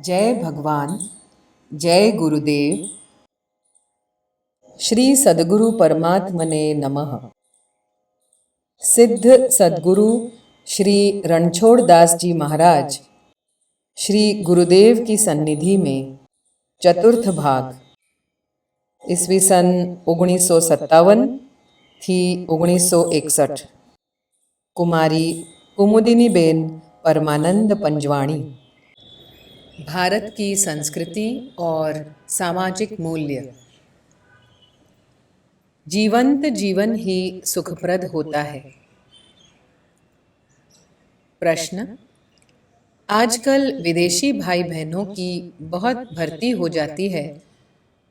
जय भगवान, जय गुरुदेव। श्री सद्गुरु परमात्मने नमः। सिद्ध सद्गुरु श्री रणछोड़ दास जी महाराज श्री गुरुदेव की सन्निधि में चतुर्थ भाग ईस्वी सन 1957 थी 1961 कुमारी कुमुदिनीबेन परमानंद पंजवाणी। भारत की संस्कृति और सामाजिक मूल्य। जीवंत जीवन ही सुखप्रद होता है। प्रश्न: आजकल विदेशी भाई बहनों की बहुत भर्ती हो जाती है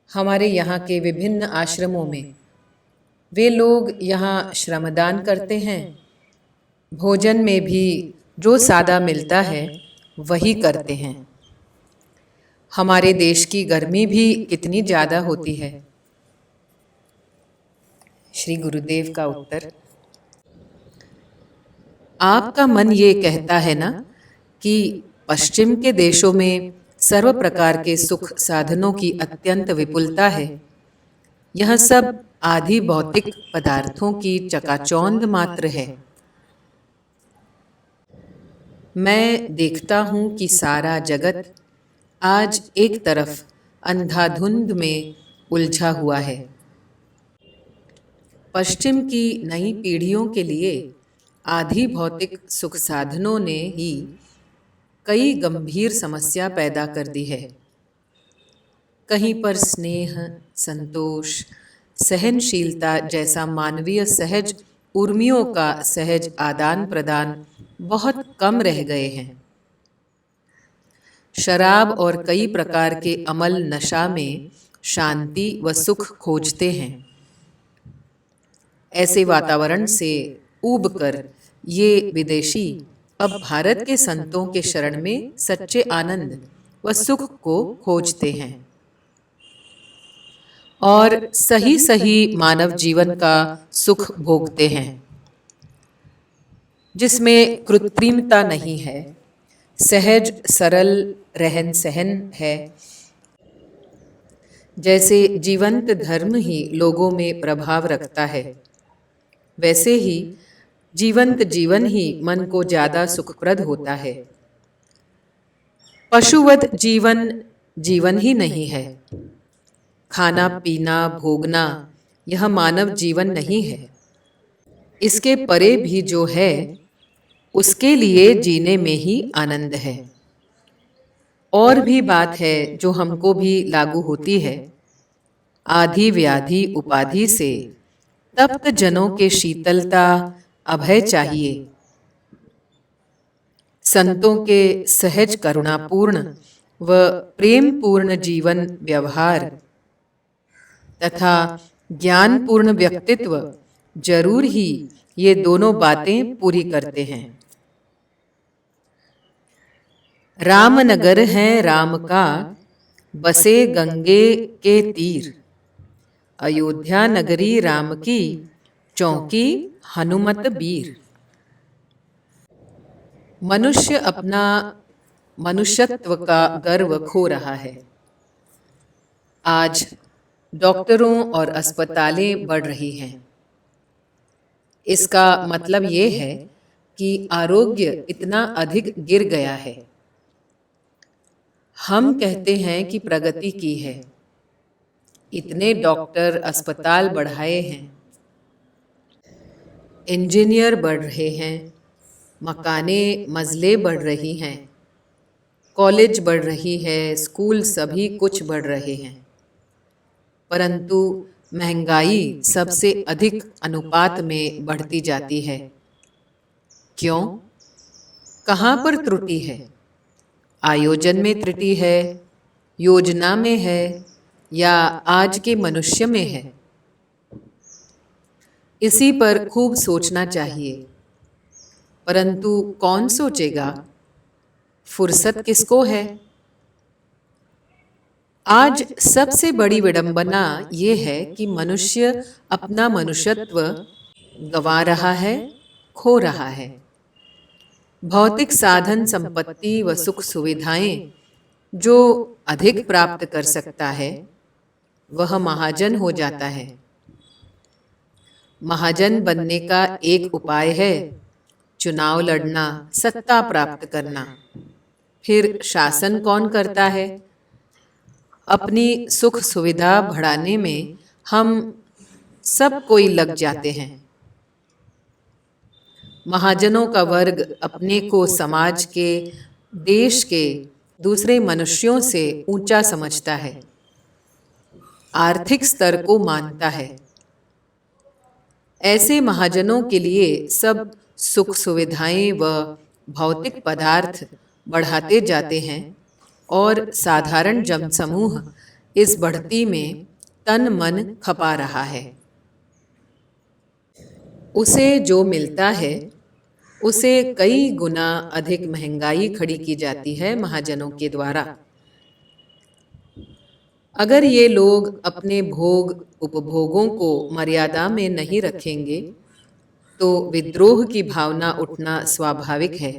हमारे यहाँ के विभिन्न आश्रमों में। वे लोग यहाँ श्रमदान करते हैं। भोजन में भी जो सादा मिलता है वही करते हैं। हमारे देश की गर्मी भी कितनी ज़्यादा होती है। श्री गुरुदेव का उत्तर: आपका मन ये कहता है ना कि पश्चिम के देशों में सर्व प्रकार के सुख साधनों की अत्यंत विपुलता है। यह सब आदि भौतिक पदार्थों की चकाचौंध मात्र है। मैं देखता हूँ कि सारा जगत आज एक तरफ अंधाधुंध में उलझा हुआ है। पश्चिम की नई पीढ़ियों के लिए आदि भौतिक सुख साधनों ने ही कई गंभीर समस्या पैदा कर दी है। कहीं पर स्नेह, संतोष, सहनशीलता जैसा मानवीय सहज उर्मियों का सहज आदान प्रदान बहुत कम रह गए हैं। शराब और कई प्रकार के अमल नशा में शांति व सुख खोजते हैं। ऐसे वातावरण से ऊबकर ये विदेशी अब भारत के संतों के शरण में सच्चे आनंद व सुख को खोजते हैं और सही सही मानव जीवन का सुख भोगते हैं, जिसमें कृत्रिमता नहीं है, सहज सरल रहन सहन है। जैसे जीवंत धर्म ही लोगों में प्रभाव रखता है, वैसे ही जीवंत जीवन ही मन को ज़्यादा सुखप्रद होता है। पशुवत जीवन जीवन ही नहीं है। खाना पीना भोगना यह मानव जीवन नहीं है। इसके परे भी जो है उसके लिए जीने में ही आनंद है। और भी बात है जो हमको भी लागू होती है। आधि व्याधि उपाधि से तप्त जनों के शीतलता अभय चाहिए। संतों के सहज करुणापूर्ण व प्रेमपूर्ण जीवन व्यवहार तथा ज्ञानपूर्ण व्यक्तित्व जरूर ही ये दोनों बातें पूरी करते हैं। रामनगर है राम का, बसे गंगे के तीर। अयोध्या नगरी राम की, चौकी हनुमत बीर। मनुष्य अपना मनुष्यत्व का गर्व खो रहा है। आज डॉक्टरों और अस्पतालें बढ़ रही हैं। इसका मतलब ये है कि आरोग्य इतना अधिक गिर गया है। हम कहते हैं कि प्रगति की है। इतने डॉक्टर अस्पताल बढ़ाए हैं, इंजीनियर बढ़ रहे हैं, मकाने मजले बढ़ रही हैं, कॉलेज बढ़ रही है, स्कूल सभी कुछ बढ़ रहे हैं, परंतु महंगाई सबसे अधिक अनुपात में बढ़ती जाती है। क्यों? कहाँ पर त्रुटि है? आयोजन में त्रुटि है, योजना में है, या आज के मनुष्य में है? इसी पर खूब सोचना चाहिए, परंतु कौन सोचेगा? फुर्सत किसको है? आज सबसे बड़ी विडंबना ये है कि मनुष्य अपना मनुष्यत्व गंवा रहा है, खो रहा है। भौतिक साधन संपत्ति व सुख सुविधाएं जो अधिक प्राप्त कर सकता है वह महाजन हो जाता है। महाजन बनने का एक उपाय है चुनाव लड़ना, सत्ता प्राप्त करना। फिर शासन कौन करता है? अपनी सुख सुविधा बढ़ाने में हम सब कोई लग जाते हैं। महाजनों का वर्ग अपने को समाज के, देश के दूसरे मनुष्यों से ऊंचा समझता है, आर्थिक स्तर को मानता है। ऐसे महाजनों के लिए सब सुख सुविधाएं व भौतिक पदार्थ बढ़ाते जाते हैं और साधारण जनसमूह इस बढ़ती में तन मन खपा रहा है। उसे जो मिलता है उसे कई गुना अधिक महंगाई खड़ी की जाती है महाजनों के द्वारा। अगर ये लोग अपने भोग उपभोगों को मर्यादा में नहीं रखेंगे तो विद्रोह की भावना उठना स्वाभाविक है।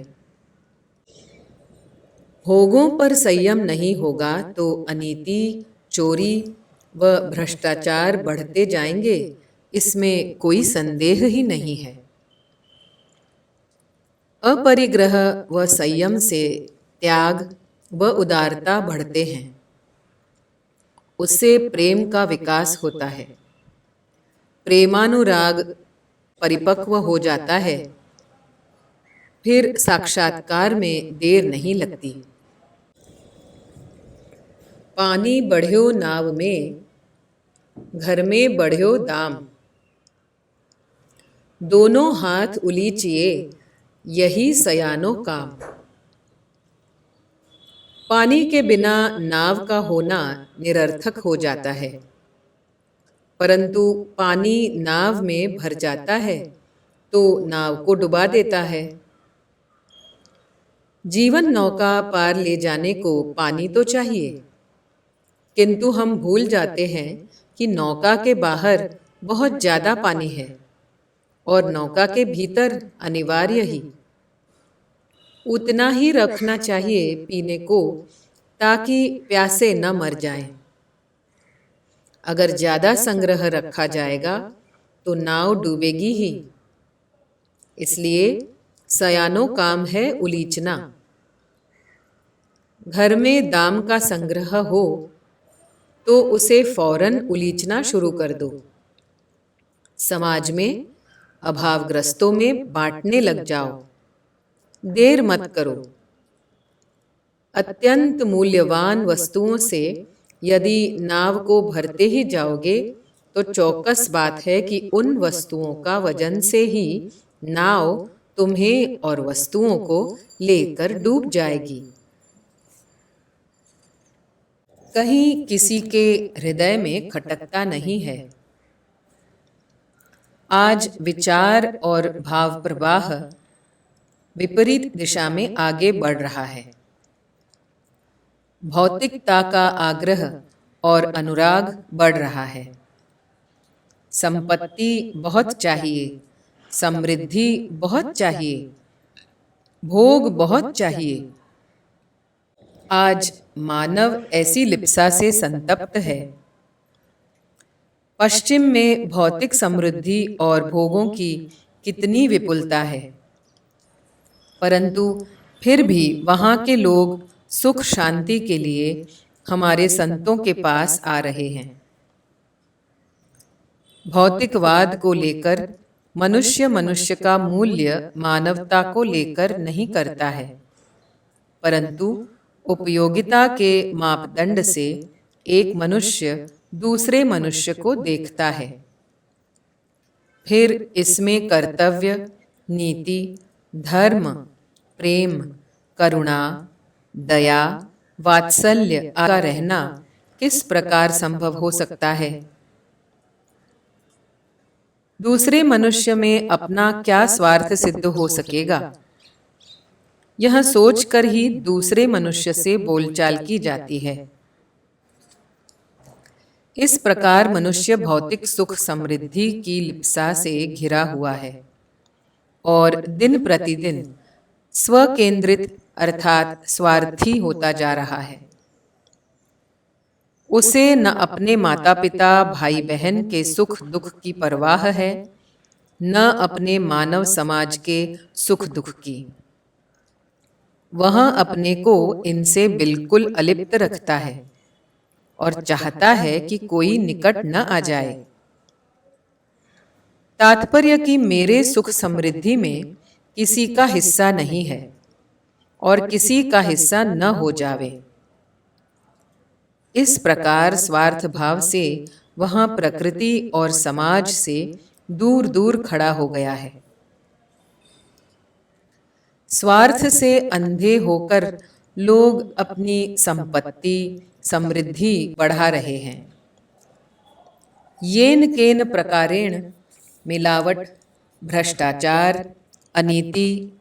भोगों पर संयम नहीं होगा तो अनीति, चोरी व भ्रष्टाचार बढ़ते जाएंगे, इसमें कोई संदेह ही नहीं है। अपरिग्रह व संयम से त्याग व उदारता बढ़ते हैं, उससे प्रेम का विकास होता है। प्रेमानुराग परिपक्व हो जाता है, फिर साक्षात्कार में देर नहीं लगती। पानी बढ़्यो नाव में, घर में बढ़्यो दाम। दोनों हाथ उलीचिए, यही सयानो काम। पानी के बिना नाव का होना निरर्थक हो जाता है, परंतु पानी नाव में भर जाता है तो नाव को डुबा देता है। जीवन नौका पार ले जाने को पानी तो चाहिए, किंतु हम भूल जाते हैं कि नौका के बाहर बहुत ज्यादा पानी है और नौका के भीतर अनिवार्य ही उतना ही रखना चाहिए पीने को, ताकि प्यासे न मर जाएं। अगर ज्यादा संग्रह रखा जाएगा तो नाव डूबेगी ही। इसलिए सयानो काम है उलीचना। घर में दाम का संग्रह हो तो उसे फौरन उलीचना शुरू कर दो। समाज में अभावग्रस्तों में बांटने लग जाओ, देर मत करो। अत्यंत मूल्यवान वस्तुओं से यदि नाव को भरते ही जाओगे तो चौकस बात है कि उन वस्तुओं का वजन से ही नाव तुम्हें और वस्तुओं को लेकर डूब जाएगी। कहीं किसी के हृदय में खटकता नहीं है। आज विचार और भाव प्रवाह विपरीत दिशा में आगे बढ़ रहा है। भौतिकता का आग्रह और अनुराग बढ़ रहा है। संपत्ति बहुत चाहिए, समृद्धि बहुत चाहिए, भोग बहुत चाहिए। आज मानव ऐसी लिप्सा से संतप्त है। पश्चिम में भौतिक समृद्धि और भोगों की कितनी विपुलता है, परंतु फिर भी वहाँ के लोग सुख शांति के लिए हमारे संतों के पास आ रहे हैं। भौतिकवाद को लेकर मनुष्य मनुष्य का मूल्य मानवता को लेकर नहीं करता है, परंतु उपयोगिता के मापदंड से एक मनुष्य दूसरे मनुष्य को देखता है। फिर इसमें कर्तव्य, नीति, धर्म, प्रेम, करुणा, दया, वात्सल्य का रहना किस प्रकार संभव हो सकता है? दूसरे मनुष्य में अपना क्या स्वार्थ सिद्ध हो सकेगा? यह सोचकर ही दूसरे मनुष्य से बोलचाल की जाती है। इस प्रकार मनुष्य भौतिक सुख समृद्धि की लिप्सा से घिरा हुआ है और दिन प्रतिदिन स्वकेंद्रित अर्थात स्वार्थी होता जा रहा है। उसे न अपने माता पिता भाई बहन के सुख दुख की परवाह है, न अपने मानव समाज के सुख दुख की। वह अपने को इनसे बिल्कुल अलिप्त रखता है और चाहता है कि कोई निकट न आ जाए। तात्पर्य कि मेरे सुख समृद्धि में किसी का हिस्सा नहीं है और किसी का हिस्सा न हो जावे। इस प्रकार स्वार्थ भाव से वह प्रकृति और समाज से दूर दूर खड़ा हो गया है। स्वार्थ से अंधे होकर लोग अपनी संपत्ति समृद्धि बढ़ा रहे हैं। येन केन प्रकारेण मिलावट, भ्रष्टाचार, अनीति,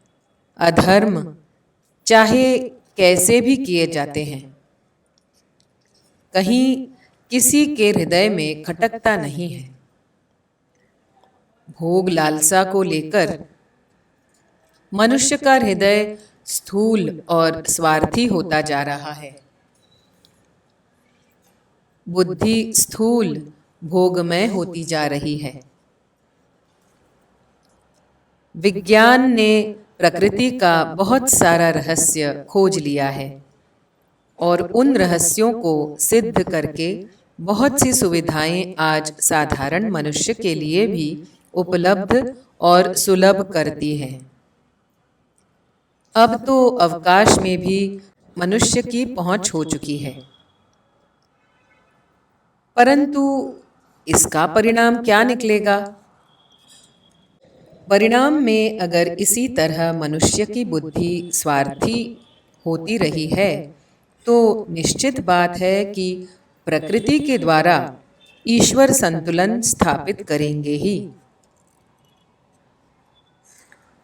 अधर्म चाहे कैसे भी किए जाते हैं, कहीं किसी के हृदय में खटकता नहीं है। भोग लालसा को लेकर मनुष्य का हृदय स्थूल और स्वार्थी होता जा रहा है। बुद्धि स्थूल भोगमय होती जा रही है। विज्ञान ने प्रकृति का बहुत सारा रहस्य खोज लिया है और उन रहस्यों को सिद्ध करके बहुत सी सुविधाएं आज साधारण मनुष्य के लिए भी उपलब्ध और सुलभ करती हैं। अब तो अवकाश में भी मनुष्य की पहुंच हो चुकी है, परंतु इसका परिणाम क्या निकलेगा? परिणाम में अगर इसी तरह मनुष्य की बुद्धि स्वार्थी होती रही है तो निश्चित बात है कि प्रकृति के द्वारा ईश्वर संतुलन स्थापित करेंगे ही।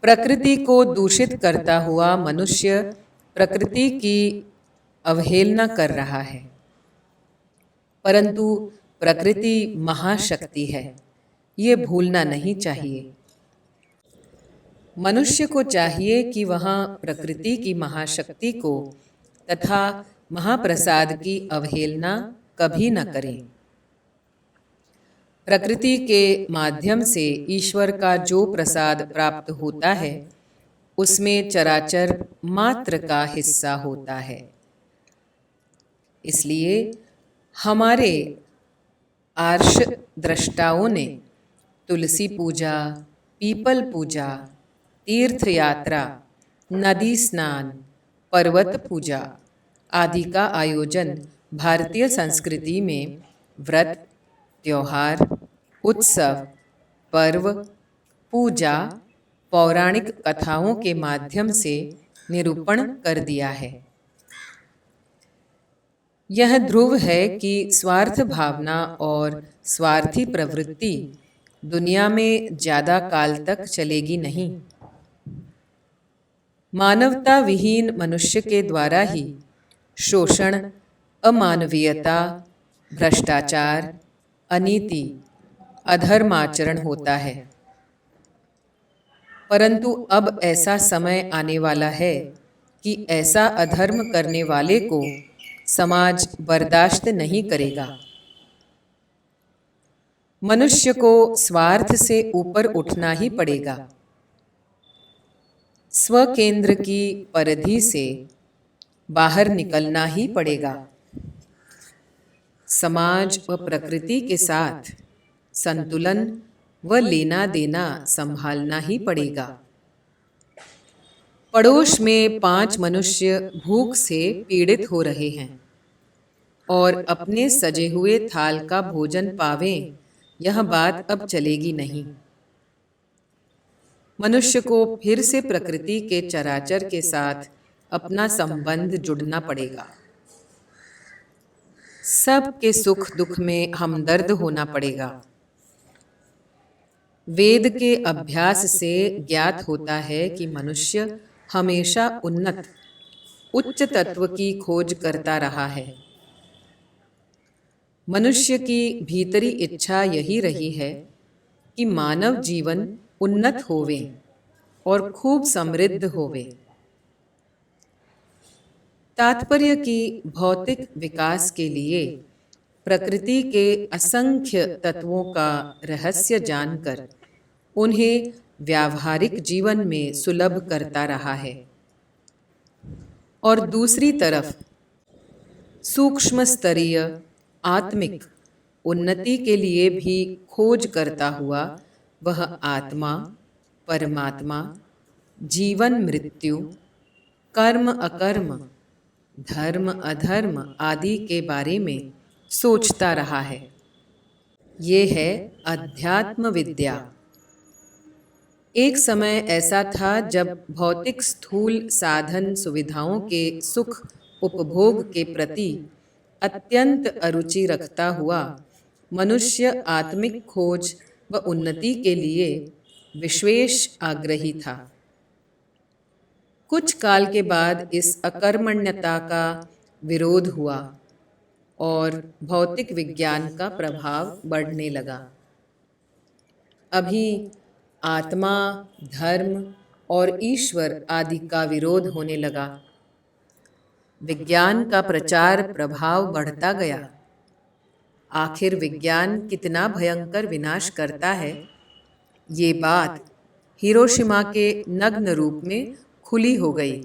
प्रकृति को दूषित करता हुआ मनुष्य प्रकृति की अवहेलना कर रहा है, परंतु प्रकृति महाशक्ति है, ये भूलना नहीं चाहिए। मनुष्य को चाहिए कि वह प्रकृति की महाशक्ति को तथा महाप्रसाद की अवहेलना कभी न करें। प्रकृति के माध्यम से ईश्वर का जो प्रसाद प्राप्त होता है उसमें चराचर मात्र का हिस्सा होता है। इसलिए हमारे आर्ष दृष्टाओं ने तुलसी पूजा, पीपल पूजा, तीर्थ यात्रा, नदी स्नान, पर्वत पूजा आदि का आयोजन भारतीय संस्कृति में व्रत, त्योहार, उत्सव, पर्व, पूजा, पौराणिक कथाओं के माध्यम से निरूपण कर दिया है। यह ध्रुव है कि स्वार्थ भावना और स्वार्थी प्रवृत्ति दुनिया में ज्यादा काल तक चलेगी नहीं। मानवता विहीन मनुष्य के द्वारा ही शोषण, अमानवीयता, भ्रष्टाचार, अनीति, अधर्माचरण होता है। परंतु अब ऐसा समय आने वाला है कि ऐसा अधर्म करने वाले को समाज बर्दाश्त नहीं करेगा। मनुष्य को स्वार्थ से ऊपर उठना ही पड़ेगा। स्वकेंद्र की परिधि से बाहर निकलना ही पड़ेगा। समाज व प्रकृति के साथ संतुलन व लेना देना संभालना ही पड़ेगा। पड़ोस में 5 मनुष्य भूख से पीड़ित हो रहे हैं और अपने सजे हुए थाल का भोजन पावें, यह बात अब चलेगी नहीं। मनुष्य को फिर से प्रकृति के चराचर के साथ अपना संबंध जुड़ना पड़ेगा। सबके सुख दुख में हमदर्द होना पड़ेगा। वेद के अभ्यास से ज्ञात होता है कि मनुष्य हमेशा उन्नत उच्च तत्व की खोज करता रहा है। मनुष्य की भीतरी इच्छा यही रही है कि मानव जीवन उन्नत होवे और खूब समृद्ध होवे। तात्पर्य कि भौतिक विकास के लिए प्रकृति के असंख्य तत्वों का रहस्य जानकर उन्हें व्यावहारिक जीवन में सुलभ करता रहा है, और दूसरी तरफ सूक्ष्म स्तरीय आत्मिक उन्नति के लिए भी खोज करता हुआ वह आत्मा, परमात्मा, जीवन मृत्यु, कर्म अकर्म, धर्म अधर्म आदि के बारे में सोचता रहा है। ये है अध्यात्म विद्या। एक समय ऐसा था जब भौतिक स्थूल साधन सुविधाओं के सुख उपभोग के प्रति अत्यंत अरुचि रखता हुआ मनुष्य आत्मिक खोज व उन्नति के लिए विशेष आग्रही था। कुछ काल के बाद इस अकर्मण्यता का विरोध हुआ और भौतिक विज्ञान का प्रभाव बढ़ने लगा। अभी आत्मा, धर्म और ईश्वर आदि का विरोध होने लगा। विज्ञान का प्रचार प्रभाव बढ़ता गया। आखिर विज्ञान कितना भयंकर विनाश करता है, ये बात हिरोशिमा के नग्न रूप में खुली हो गई।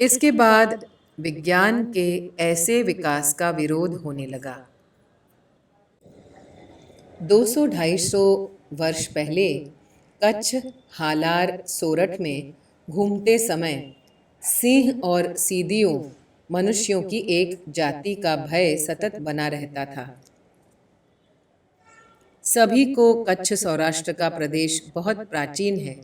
इसके बाद विज्ञान के ऐसे विकास का विरोध होने लगा। 200-250 वर्ष पहले कच्छ, हालार, सोरठ में घूमते समय सिंह और सीदियों मनुष्यों की एक जाति का भय सतत बना रहता था। सभी को कच्छ सौराष्ट्र का प्रदेश बहुत प्राचीन है।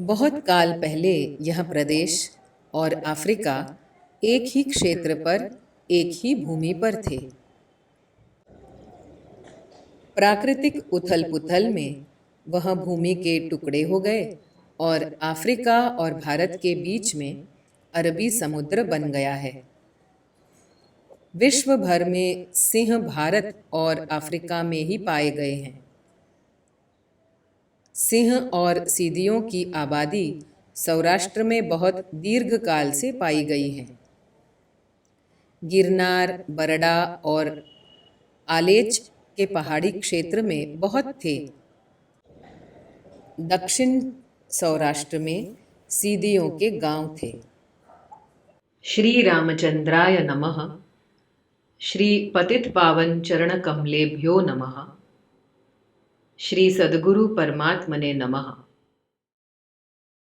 बहुत काल पहले यह प्रदेश और अफ्रीका एक ही क्षेत्र पर, एक ही भूमि पर थे। प्राकृतिक उथल पुथल में वह भूमि के टुकड़े हो गए और अफ्रीका और भारत के बीच में अरबी समुद्र बन गया है। विश्व भर में सिंह भारत और अफ्रीका में ही पाए गए हैं। सिंह और सीदियों की आबादी सौराष्ट्र में बहुत दीर्घ काल से पाई गई है। गिरनार, बरडा और आलेच के पहाड़ी क्षेत्र में बहुत थे। दक्षिण सौराष्ट्र में सीदियों के गांव थे। श्री रामचंद्राय नमः। श्री पतित पावन चरण कमलेभ्यो नमः। श्री सद्गुरु परमात्मने नमः।